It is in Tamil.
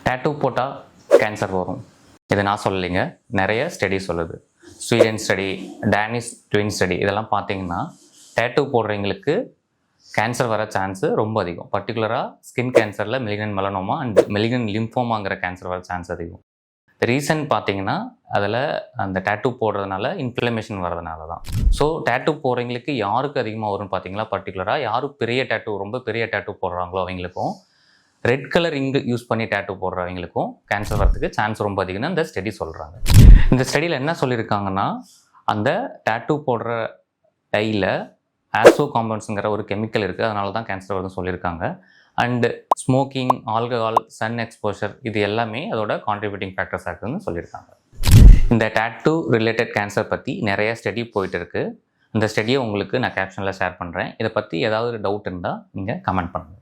டேட்டூ போட்டால் கேன்சர் வரும். இது நான் சொல்லலைங்க, நிறைய ஸ்டடி சொல்லுது. Sweden study, Danish twin study இதெல்லாம் பார்த்தீங்கன்னா டேட்டூ போடுறவங்களுக்கு கேன்சர் வர சான்ஸு ரொம்ப அதிகம். பர்டிகுலராக ஸ்கின் கேன்சரில் மெலிக்னன்ட் மெலனோமா அண்ட் மெலிக்னன்ட் லிம்போமாங்கிற கேன்சர் வர சான்ஸ் அதிகம். ரீசன் பார்த்தீங்கன்னா அதில் அந்த டேட்டூ போடுறதுனால இன்ஃப்ளமேஷன் வரதுனால தான். ஸோ டேட்டூ போடுறவங்களுக்கு யாருக்கு அதிகமாக வரும்னு பார்த்தீங்கன்னா, பர்டிகுலராக யாரும் பெரிய டேட்டூ ரொம்ப பெரிய டேட்டூ போடுறாங்களோ அவங்களுக்கும், ரெட் கலர் இங்கு யூஸ் பண்ணி டேட்டூ போடுறவங்களுக்கும் கேன்சர் வரதுக்கு சான்ஸ் ரொம்ப அதிகம்னு அந்த ஸ்டடி சொல்கிறாங்க. இந்த ஸ்டடியில் என்ன சொல்லியிருக்காங்கன்னா, அந்த டேட்டூ போடுற டையில் ஆசோ காம்பவுண்ட்ஸுங்கிற ஒரு கெமிக்கல் இருக்குது, அதனால தான் கேன்சர் வருதுன்னு சொல்லியிருக்காங்க. And smoking, alcohol, sun exposure இது எல்லாமே அதோட கான்ட்ரிபியூட்டிங் ஃபேக்டர்ஸாக இருக்குதுன்னு சொல்லியிருக்காங்க. இந்த டேட்டூ ரிலேட்டட் கேன்சர் பற்றி நிறைய ஸ்டடி போயிட்டு இருக்குது. இந்த ஸ்டடியை உங்களுக்கு நான் கேப்ஷனில் ஷேர் பண்ணுறேன். இதை பற்றி ஏதாவது டவுட் இருந்தால் நீங்கள் கமெண்ட் பண்ணுங்கள்.